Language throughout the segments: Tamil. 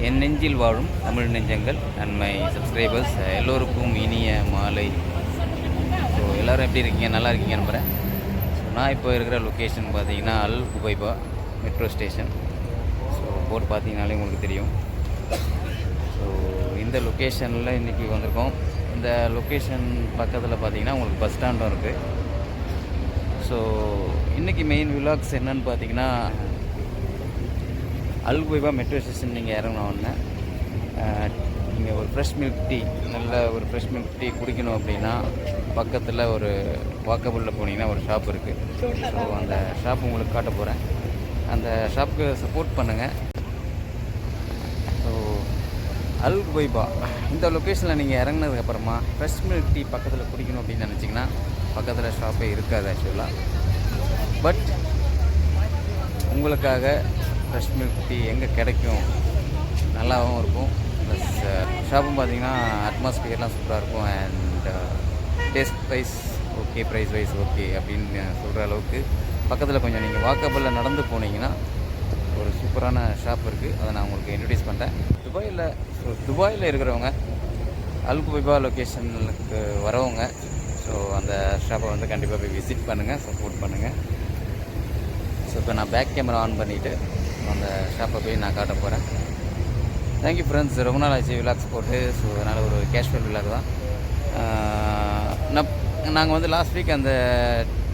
என் நெஞ்சில் வாழும் தமிழ் நெஞ்சங்கள் அண்ட் மை சப்ஸ்கிரைபர்ஸ் எல்லோருக்கும் இனிய மாலை. ஸோ எல்லோரும் எப்படி இருக்கீங்க? நல்லா இருக்கீங்க நம்புகிறேன். ஸோ நான் இப்போ இருக்கிற லொக்கேஷன் பார்த்தீங்கன்னா அல் குபைபா மெட்ரோ ஸ்டேஷன். ஸோ போர்ட் பார்த்தீங்கனாலே உங்களுக்கு தெரியும். ஸோ இந்த லொக்கேஷனில் இன்றைக்கி வந்திருக்கோம். இந்த லொக்கேஷன் பக்கத்தில் பார்த்தீங்கன்னா உங்களுக்கு பஸ் ஸ்டாண்டும் இருக்குது. ஸோ இன்றைக்கி மெயின் விலாக்ஸ் என்னன்னு பார்த்தீங்கன்னா, அல் குபைபா மெட்ரோ ஸ்டேஷன் நீங்கள் இறங்கினோடனே நீங்கள் ஒரு ஃப்ரெஷ் மில்க் டீ, நல்ல ஒரு ஃப்ரெஷ் மில்க் டீ குடிக்கணும் அப்படின்னா பக்கத்தில் ஒரு வாக்கபுளில் போனீங்கன்னா ஒரு ஷாப் இருக்குது. ஸோ அந்த ஷாப் உங்களுக்கு காட்ட போகிறேன். அந்த ஷாப்புக்கு சப்போர்ட் பண்ணுங்கள். ஸோ அல் குபைபா இந்த லொக்கேஷனில் நீங்கள் இறங்கினதுக்கப்புறமா ஃப்ரெஷ் மில்க் டீ பக்கத்தில் குடிக்கணும் அப்படின்னு நினச்சிங்கன்னா பக்கத்தில் ஷாப்பே இருக்காது ஆக்சுவலாக. பட் உங்களுக்காக ஃப்ரெஷ் மில்க் டீ எங்கே கிடைக்கும், நல்லாவும் இருக்கும். ப்ளஸ் ஷாப்பும் பார்த்தீங்கன்னா அட்மாஸ்பியர்லாம் சூப்பராக இருக்கும். And taste wise okay, price wise okay அப்படின்னு சொல்கிற அளவுக்கு பக்கத்தில் கொஞ்சம் நீங்கள் வாக்கபிளில் நடந்து போனீங்கன்னா ஒரு சூப்பரான ஷாப் இருக்குது. அதை நான் உங்களுக்கு இன்ட்ரடியூஸ் பண்ணுறேன். துபாயில் இருக்கிறவங்க அல் குபைபா லொக்கேஷனுக்கு வரவங்க ஸோ அந்த ஷாப்பை வந்து கண்டிப்பாக போய் விசிட் பண்ணுங்கள், சப்போர்ட் பண்ணுங்கள். ஸோ இப்போ நான் பேக் கேமரா ஆன் பண்ணிவிட்டு அந்த ஷாப்பை போய் நான் காட்ட போகிறேன். Thank you friends. ரொம்ப நாள் ஆச்சு விலாக்ஸ் போட்டு. ஸோ அதனால் ஒரு கேஷுவல் விலாக் தான். நாங்கள் வந்து லாஸ்ட் வீக் அந்த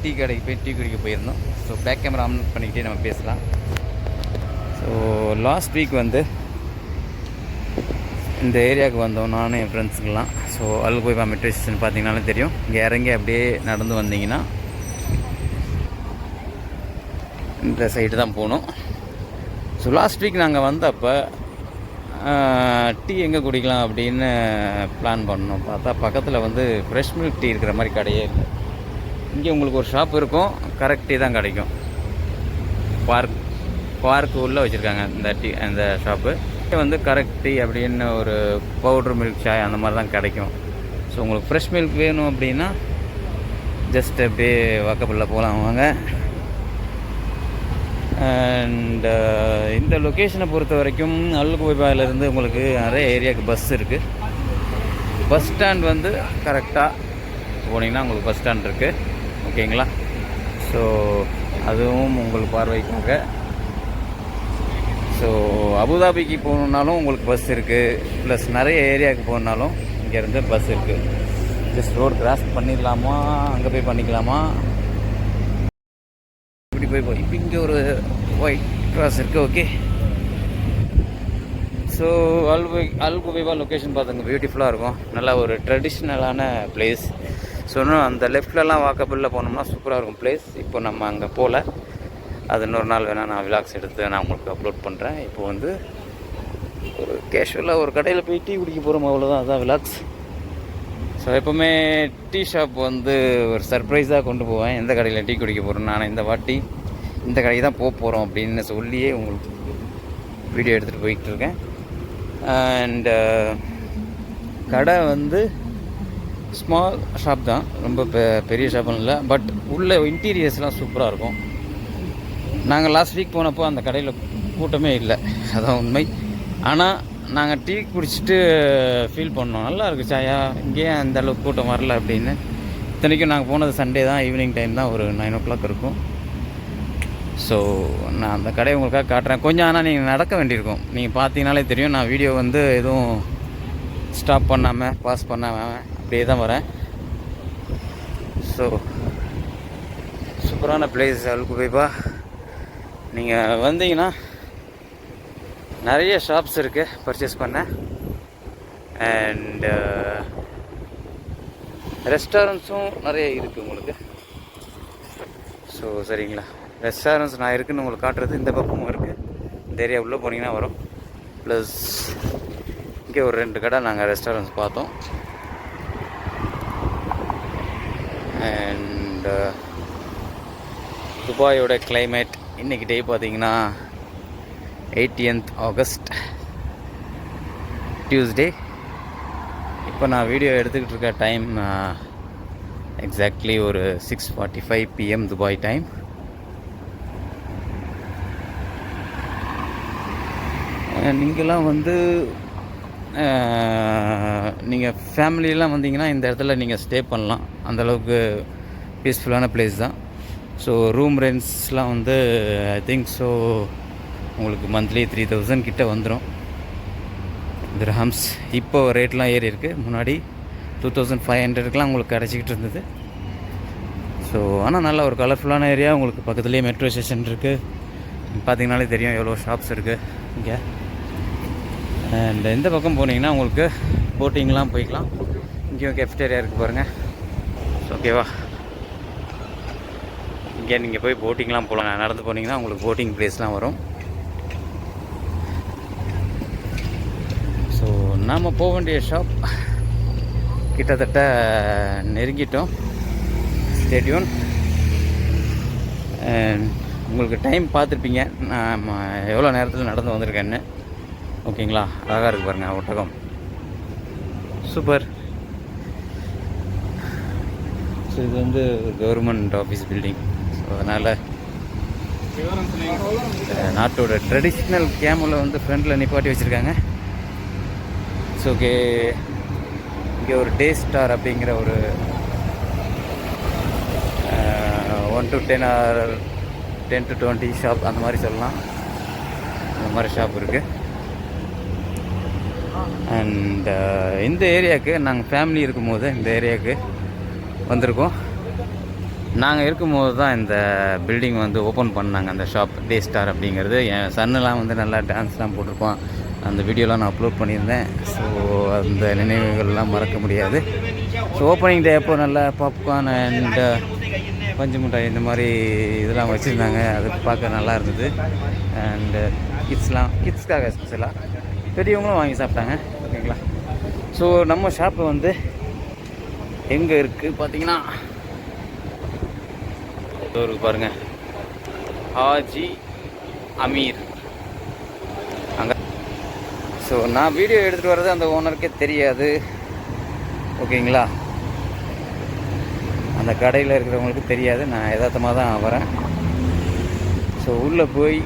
டீ கடைக்கு போய் டீ குடிக்க போயிருந்தோம். ஸோ பேக் கேமரா ஆன் பண்ணிக்கிட்டே நம்ம பேசலாம். ஸோ லாஸ்ட் வீக் வந்து இந்த ஏரியாவுக்கு வந்தோம் நானும் என் ஃப்ரெண்ட்ஸுக்கெல்லாம். ஸோ அல் குபைபா மெட்ரோ ஸ்டேஷன் பார்த்தீங்கன்னாலும் தெரியும். இங்கே இறங்கி அப்படியே நடந்து வந்தீங்கன்னா இந்த சைடு தான் போகணும். ஸோ லாஸ்ட் வீக் நாங்கள் வந்தப்போ டீ எங்கே குடிக்கலாம் அப்படின்னு பிளான் பண்ணோம். பார்த்தா பக்கத்தில் வந்து ஃப்ரெஷ் மில்க் டீ இருக்கிற மாதிரி கடையே இல்லை. இங்கே உங்களுக்கு ஒரு ஷாப் இருக்கும், கரெக்ட் டீ தான் கிடைக்கும். பார்க்கு உள்ளே வச்சுருக்காங்க அந்த ஷாப்பு வந்து கரெக்ட் டீ அப்படின்னு ஒரு பவுட்ரு மில்க் சாய் அந்த மாதிரி தான் கிடைக்கும். ஸோ உங்களுக்கு ஃப்ரெஷ் மில்க் வேணும் அப்படின்னா ஜஸ்ட் அப்படியே வாக்கபிளில் போகலாம் வாங்க. அண்ட் இந்த லொக்கேஷனை பொறுத்த வரைக்கும் அல் குபைபாவிலேருந்து உங்களுக்கு நிறைய ஏரியாவுக்கு பஸ் இருக்குது. பஸ் ஸ்டாண்ட் வந்து கரெக்டாக போனீங்கன்னா உங்களுக்கு பஸ் ஸ்டாண்ட் இருக்குது. ஓகேங்களா? ஸோ அதுவும் உங்களுக்கு பார்வைக்காக. ஸோ அபுதாபிக்கு போகணுன்னாலும் உங்களுக்கு பஸ் இருக்குது. ப்ளஸ் நிறைய ஏரியாவுக்கு போகணுன்னாலும் இங்கேருந்து பஸ் இருக்குது. ஜஸ்ட் ரோடு கிராஸ் பண்ணிடலாமா, அங்கே போய் பண்ணிக்கலாமா, இப்படி போய் இப்போ இங்கே ஒரு ஒயிட் கிராஸ் இருக்குது. ஓகே. ஸோ அல் குபைபா லொக்கேஷன் பார்த்துங்க, பியூட்டிஃபுல்லாக இருக்கும். நல்லா ஒரு ட்ரெடிஷ்னலான பிளேஸ். ஸோ இன்னும் அந்த லெஃப்ட்லலாம் வாக்கபிளில் போனோம்னா சூப்பராக இருக்கும் பிளேஸ். இப்போ நம்ம அங்கே போகல, அது இன்னொரு நாள் வேணால் நான் விலாக்ஸ் எடுத்து நான் உங்களுக்கு அப்லோட் பண்ணுறேன். இப்போ வந்து ஒரு கேஷுவலாக ஒரு கடையில் போய் டீ குடிக்க போகிறோம், அவ்வளோதான். அதான் விலாக்ஸ். ஸோ எப்போவுமே டீ ஷாப் வந்து ஒரு சர்ப்ரைஸாக கொண்டு போவேன். எந்த கடையில் டீ குடிக்க போகிறோம், நான் இந்த வாட்டி இந்த கடைக்கு தான் போக போகிறோம் அப்படின்னு சொல்லியே உங்களுக்கு வீடியோ எடுத்துகிட்டு போய்கிட்டுருக்கேன். அண்டு கடை வந்து ஸ்மால் ஷாப் தான், ரொம்ப பெரிய ஷாப்பும் இல்லை. பட் உள்ள இன்டீரியர்ஸ்லாம் சூப்பராக இருக்கும். நாங்கள் லாஸ்ட் வீக் போனப்போ அந்த கடையில் கூட்டமே இல்லை, அதான் உண்மை. ஆனால் நாங்கள் டீ குடிச்சிட்டு ஃபீல் பண்ணோம், நல்லா இருக்குது சாயா, இங்கேயே அந்த அளவுக்கு கூட்டம் வரல அப்படின்னு. இத்தனைக்கும் நாங்கள் போனது சண்டே தான், ஈவினிங் டைம் தான், ஒரு 9 o'clock இருக்கும். ஸோ நான் அந்த கடையை உங்களுக்காக காட்டுறேன் கொஞ்சம். ஆனால் நீங்கள் நடக்க வேண்டியிருக்கும், நீங்கள் பார்த்தீங்கனாலே தெரியும். நான் வீடியோ வந்து எதுவும் ஸ்டாப் பண்ணாமல் பாஸ் பண்ணாமல் அப்படியே தான் வரேன். ஸோ சூப்பரான பிளேஸ் அல் குபைபா. நீங்கள் வந்தீங்கன்னா நிறைய ஷாப்ஸ் இருக்குது பர்ச்சேஸ் பண்ண. அண்டு ரெஸ்டாரண்ட்ஸும் நிறைய இருக்குது உங்களுக்கு. ஸோ சரிங்களா, ரெஸ்டாரண்ட்ஸ் நான் இருக்குதுன்னு உங்களுக்கு காட்டுறது இந்த பக்கமும் இருக்குது. இந்த ஏரியா உள்ளே போனீங்கன்னா வரும். ப்ளஸ் இங்கே ஒரு 2 கடை நாங்கள் ரெஸ்டாரண்ட்ஸ் பார்த்தோம். அண்ட் துபாயோட கிளைமேட் இன்றைக்கி டே பார்த்தீங்கன்னா 18th August டியூஸ்டே. இப்போ நான் வீடியோ எடுத்துக்கிட்டு இருக்க டைம் எக்ஸாக்ட்லி ஒரு 6:45 PM துபாய் டைம். நீங்களாம் வந்து நீங்கள் ஃபேமிலியெலாம் வந்தீங்கன்னா இந்த இடத்துல நீங்கள் ஸ்டே பண்ணலாம். அந்தளவுக்கு பீஸ்ஃபுல்லான பிளேஸ் தான். ஸோ ரூம் ரெண்ட்ஸ்லாம் வந்து ஐ திங்க் ஸோ உங்களுக்கு மந்த்லி 3000 கிட்ட வந்துடும் திர்ஹம்ஸ். இப்போ ரேட்லாம் ஏறி இருக்குது. முன்னாடி 2500க்குலாம் உங்களுக்கு கிடச்சிக்கிட்டு இருந்தது. ஸோ ஆனால் நல்ல ஒரு கலர்ஃபுல்லான ஏரியா. உங்களுக்கு பக்கத்துலேயே மெட்ரோ ஸ்டேஷன் இருக்குது. பார்த்தீங்கனாலே தெரியும் எவ்வளோ ஷாப்ஸ் இருக்குது இங்கே. அண்ட் இந்த பக்கம் போனீங்கன்னா உங்களுக்கு போட்டிங்லாம் போய்க்கலாம். இங்கேயும் கெஃப்டேரியா இருக்குது பாருங்கள். ஓகேவா, இங்கே நீங்கள் போய் போட்டிங்லாம் போகலாம். நடந்து போனீங்கன்னா உங்களுக்கு போட்டிங் பிளேஸ்லாம் வரும். ஸோ நாம் போக வேண்டிய ஷாப் கிட்டத்தட்ட நெருங்கிட்டோம். ஸ்டேடியம் உங்களுக்கு டைம் பார்த்துருப்பீங்க நான் எவ்வளோ நேரத்தில் நடந்து வந்திருக்கேன்னு. ஓகேங்களா, அழகாக இருக்குது பாருங்கள் ஒட்டகம். சூப்பர். ஸோ இது வந்து கவர்மெண்ட் ஆஃபீஸ் பில்டிங். ஸோ அதனால் நாட்டோட ட்ரெடிஷ்னல் கேமில் வந்து ஃப்ரண்டில் நிப்பாட்டி வச்சுருக்காங்க. ஸோ ஓகே, இங்கே ஒரு டே ஸ்டார் அப்படிங்கிற ஒரு 1 to 10 or 10 to 20 ஷாப் அந்த மாதிரி சொல்லலாம். அந்த மாதிரி ஷாப் இருக்குது. அண்ட் இந்த ஏரியாவுக்கு நாங்கள் ஃபேமிலி இருக்கும்போது இந்த ஏரியாவுக்கு வந்திருக்கோம். நாங்கள் இருக்கும்போது தான் இந்த பில்டிங் வந்து ஓப்பன் பண்ணாங்க, அந்த ஷாப் டே ஸ்டார் அப்படிங்கிறது. என் சன்னெலாம் வந்து நல்லா டான்ஸ்லாம் போட்டிருப்பான். அந்த வீடியோலாம் நான் அப்லோட் பண்ணியிருந்தேன். ஸோ அந்த நினைவுகள்லாம் மறக்க முடியாது. ஸோ ஓப்பனிங் டே அப்போ நல்லா பாப்கார்ன் அண்ட் பஞ்சு மிட்டாய் இந்த மாதிரி இதெல்லாம் வச்சுருந்தாங்க. அது பார்க்க நல்லா இருந்தது. அண்டு கிட்ஸ்க்காக ஸ்பெஷலாக பெரியவங்களும் வாங்கி சாப்பிட்டாங்க. ஓகேங்களா, ஸோ நம்ம ஷாப்பு வந்து எங்கே இருக்குது பார்த்தீங்கன்னா ஒரு பாருங்கள், ஹாஜி அமீர் அங்கே. ஸோ நான் வீடியோ எடுத்துகிட்டு வர்றது அந்த ஓனருக்கே தெரியாது. ஓகேங்களா, அந்த கடையில் இருக்கிறவங்களுக்கு தெரியாது. நான் யதார்த்தமாக தான் வரேன். ஸோ உள்ளே போய்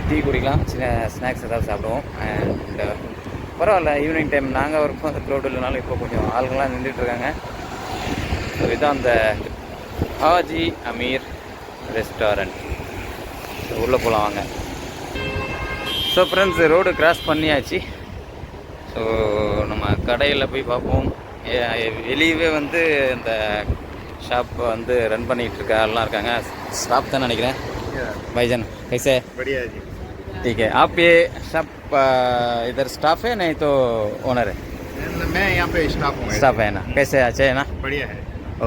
டீ குடிக்கலாம், சின்ன ஸ்நாக்ஸ் ஏதாவது சாப்பிடுவோம். அண்ட் பரவாயில்ல, ஈவினிங் டைம் நாங்கள் ஒர்க் அந்த க்ரௌட் இல்லைனாலும் இப்போ கொஞ்சம் ஆளுங்கள்லாம் நின்றுட்டுருக்காங்க. ஸோ இதுதான் அந்த ஹாஜி அமீர் ரெஸ்டாரண்ட். ஸோ உள்ளே போகலாம் வாங்க. ஸோ ஃப்ரெண்ட்ஸ், ரோடு கிராஸ் பண்ணியாச்சு. ஸோ நம்ம கடையில் போய் பார்ப்போம். வெளியவே வந்து இந்த ஷாப் வந்து ரன் பண்ணிகிட்டு இருக்க ஆள்லாம் இருக்காங்க. ஸ்டாஃப் தான் நினைக்கிறேன். भाईजान कैसे? बढ़िया जी। ठीक है, आप ये शॉप इधर स्टाफ है नहीं तो ओनर है? मैं यहाँ पे स्टाफ हूँ। स्टाफ है ना? कैसे, अच्छा है ना? बढ़िया है।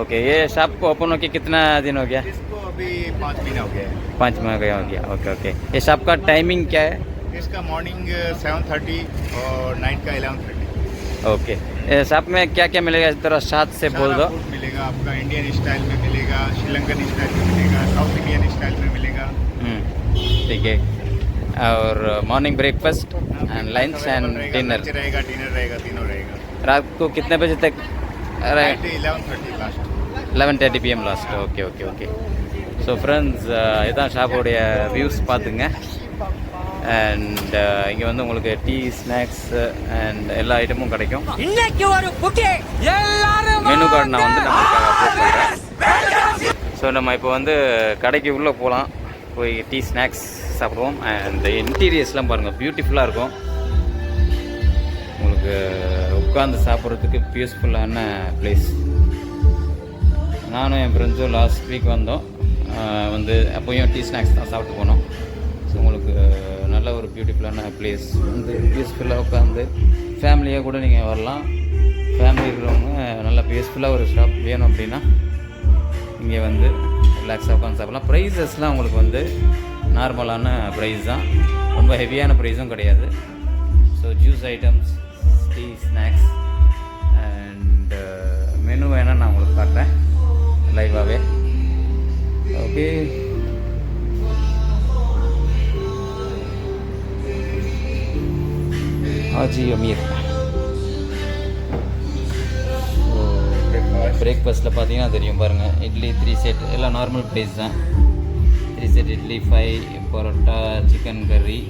ओके, ये शॉप को ओपन होके कितना दिन हो गया? इसको अभी 5 महीना हो गया है। 5 महीना गया हो गया। ओके ओके, ये शॉप का टाइमिंग क्या है? इसका मॉर्निंग 7:30 और नाइट का 11:30। ओके, ये शॉप में क्या क्या मिलेगा इस तरह साथ से बोल दो। फूड मिलेगा आपका, इंडियन स्टाइल में मिलेगा, श्रीलंकन स्टाइल में मिलेगा, साउथ इंडियन स्टाइल में मिलेगा। ठीक है, और morning breakfast and lunch and dinner रहेगा, डिनर रहेगा, तीनों रहेगा। रात को कितने बजे तक? 11:30 last. 11:30 PM last. Okay okay okay. So friends, இதுதான் ஷாப்போடைய வியூஸ் பார்த்துங்க. அண்ட் இங்கே வந்து உங்களுக்கு டீ, ஸ்நாக்ஸ் அண்ட் எல்லா ஐட்டமும் கிடைக்கும். மெனு கார்டு நான் வந்து நம்மளுக்காக அப்லோட் பண்ணுறேன். ஸோ நம்ம இப்போ வந்து கடைக்கு உள்ளே போகலாம், போய் டீ ஸ்நாக்ஸ் சாப்பிடுவோம். அண்ட் இன்டீரியர்ஸ்லாம் பாருங்கள், பியூட்டிஃபுல்லாக இருக்கும். உங்களுக்கு உட்காந்து சாப்பிட்றதுக்கு பீஸ்ஃபுல்லான பிளேஸ். நானும் என் ஃப்ரெண்ட்ஸும் லாஸ்ட் வீக் வந்தோம். வந்து அப்போயும் டீ ஸ்நாக்ஸ் தான் சாப்பிட்டு போனோம். ஸோ உங்களுக்கு நல்ல ஒரு பியூட்டிஃபுல்லான பிளேஸ். வந்து பீஸ்ஃபுல்லாக உட்காந்து ஃபேமிலியாக கூட நீங்கள் வரலாம். ஃபேமிலி இருக்கிறவங்க நல்லா பீஸ்ஃபுல்லாக ஒரு ஷாப் வேணும் அப்படின்னா இங்கே வந்து ரிலாக்ஸாக உட்காந்து சாப்பிட்லாம். ப்ரைஸஸ்லாம் உங்களுக்கு வந்து நார்மலான ப்ரைஸ் தான், ரொம்ப ஹெவியான ப்ரைஸும் கிடையாது. So juice items, tea, snacks and menu வேணால் நான் உங்களுக்கு காட்டுறேன் லைவாகவே. ஓகே, ஹாஜி அமீர். பிரேக்ஃபாஸ்ட்டில் பார்த்தீங்கன்னா தெரியும் பாருங்கள், இட்லி 3 செட் எல்லாம் நார்மல் ப்ரைஸ் தான். 3 set idli 5, parotta, chicken curry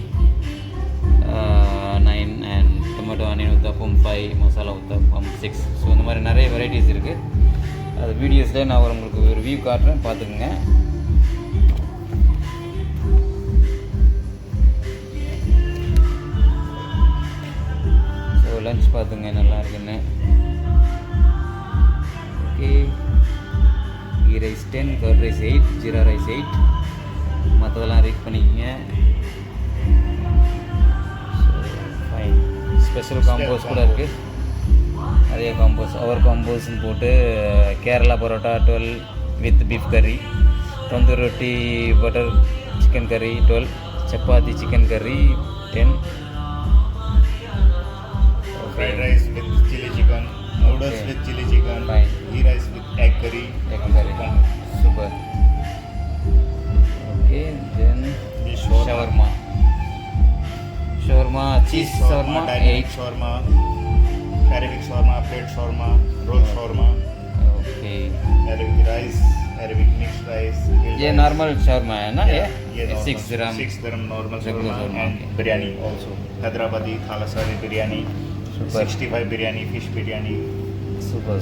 9 and tomato onion uttapam 5, masala uttapam 6. So இந்த மாதிரி நிறைய வெரைட்டிஸ் இருக்குது. அது வீடியோஸில் நான் உங்களுக்கு ஒரு வியூ காட்டுறேன், பார்த்துக்குங்க. ஸோ லன்ச் பார்த்துங்க நல்லா இருக்குன்னு. Okay, ghee rice 10, curd rice 8, jeera rice 8, மற்றதெல்லாம் ரேட் பண்ணிக்கோங்க. ஃபைன். ஸ்பெஷல் காம்போஸ் கூட இருக்குது, நிறைய காம்போஸ். அவர் காம்போஸ்ன்னு போட்டு கேரளா பரோட்டா 12 வித் பீஃப் கறி, தந்தூர் ரொட்டி பட்டர் சிக்கன் கறி 12, சப்பாத்தி சிக்கன் கறி 10, fried rice with chili chicken, noodles Okay. with chili chicken, Fine. ghee rice with egg curry. super. Okay, then This shawarma, cheese shawarma dynamic 8. shawarma, Arabic shawarma, plate shawarma, roll shawarma, Okay, Arabic rice, Arabic mixed rice. ये नॉर्मल shawarma है ना? ये normal. 6 dirham. 6 dirham normal Regular shawarma shawarma, and okay. biryani also. Hyderabadi Thalasari biryani, Super. 65 biryani, fish biryani, super.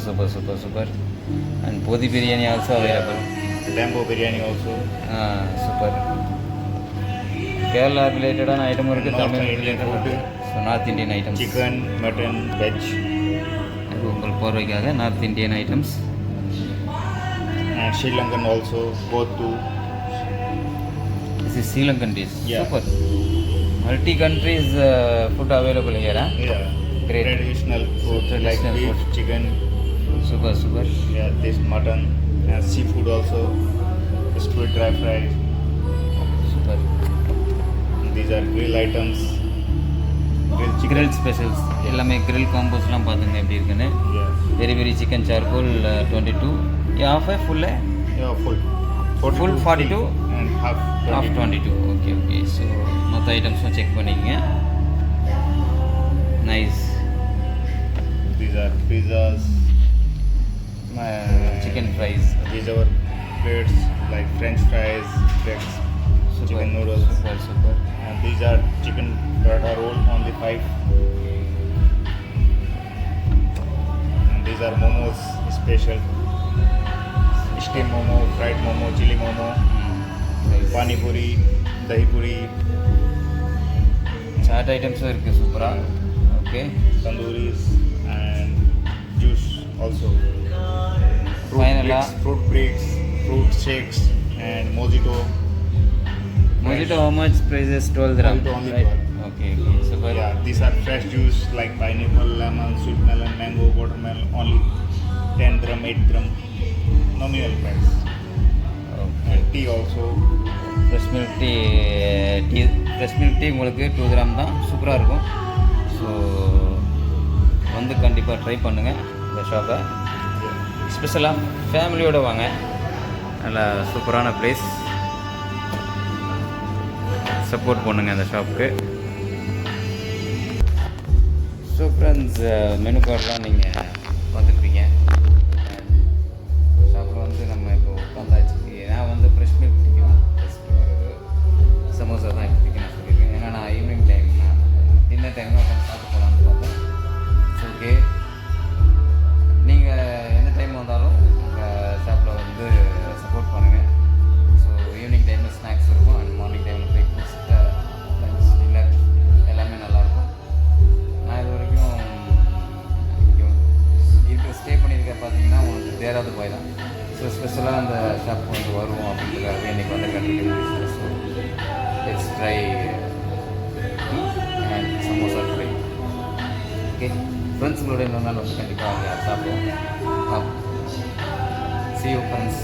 And podi biryani also available. Lambo biryani also. Super. Kerala related an item or North Tamil Indian related food. so North Indian items. Chicken, mutton, veg. உங்களுக்கு போகிறதுக்காக north Indian items. And Sri Lankan also, both two. This is Sri Lankan dish. Yeah. Super. Multi countries food available here. Huh? Yeah. Great. Traditional food Traditional like beef, food. chicken, Super. yeah, this mutton, and seafood also, squid dry fry. Super. These are grill items, grilled chicken. Grilled specials. எல்லாமே grill combosலாம் பார்த்துங்க எப்படி இருக்குன்னு. Yeah, Very chicken charcoal 22. Yeah, half full yeah, full. Full 42 and half 22. Okay. So மற்ற ஐட்டம்ஸும் செக் பண்ணிக்கங்க. Nice. These are pizzas. Chicken fries. These are plates like French fries, plates, chicken noodles. Super. And these are chicken paratha roll, only 5. And these are momos, special. Steam momo, fried momo, chili momo, Nice. pani puri, dahi puri, chaat ஐட்டம்ஸும் இருக்குது சூப்பராக. Okay, tandooris, and juice also. Finally. Fruit bricks, fruit shakes, and mojito. mojito how much prices? 12 dirham, Mojito only right? 12. Okay, super. Yeah, these are fresh juice like pineapple, lemon, sweet melon, mango, watermelon, only 10 dirham, 8 dirham, nominal price. Okay. And tea also. Fresh milk tea உங்களுக்கு 2 dirham தான், சூப்பராக இருக்கும். ஸோ வந்து கண்டிப்பாக ட்ரை பண்ணுங்கள் இந்த ஷாப்பை. ஸ்பெஷலாக ஃபேமிலியோடு வாங்க, நல்லா சூப்பரான பிளேஸ். சப்போர்ட் பண்ணுங்கள் அந்த ஷாப்புக்கு. ஸோ ஃப்ரெண்ட்ஸ், மெனு கார்டெலாம் நீங்கள் பார்த்துருப்பீங்க. ஷாப்பில் வந்து நம்ம இப்போ உட்காந்தாச்சு. நான் வந்து ஃப்ரெஷ் மில்க் பிடிக்கும், சமோசா தான் பிடிக்கும் நான் சொல்லியிருக்கேன். ஏன்னா நான் ஈவினிங் டைம் டின்னர் டைமில் உட்காந்து சாப்பிட்டு போகலான்னு பார்த்தேன். ஸோ ஓகே, நீங்கள் எந்த டைம் வந்தாலும் உங்கள் ஷாப்பில் வந்து சப்போர்ட் பண்ணுங்கள். ஸோ ஈவினிங் டைமில் ஸ்நாக்ஸ் இருக்கும், அண்ட் மார்னிங் டைமில் பிரேக்ஃபாஸ்ட், லன்ச், டின்னர் எல்லாமே நல்லாயிருக்கும். நான் இது வரைக்கும் இங்கே இருக்கிற ஸ்டே பண்ணியிருக்கேன் பார்த்தீங்கன்னா உங்களுக்கு தேராது பாய் தான். ஸோ ஸ்பெஷலாக அந்த ஷாப் வந்து வருவோம் அப்படின்றதுக்காகவே இன்றைக்கி வந்து கண்டிப்பாக. So let's try tea and samosa try. Okay ஃப்ரெண்ட்ஸுங்களோட இன்னொரு நாள் வந்து கண்டிப்பாக சாப்பிடுவோம். See you friends.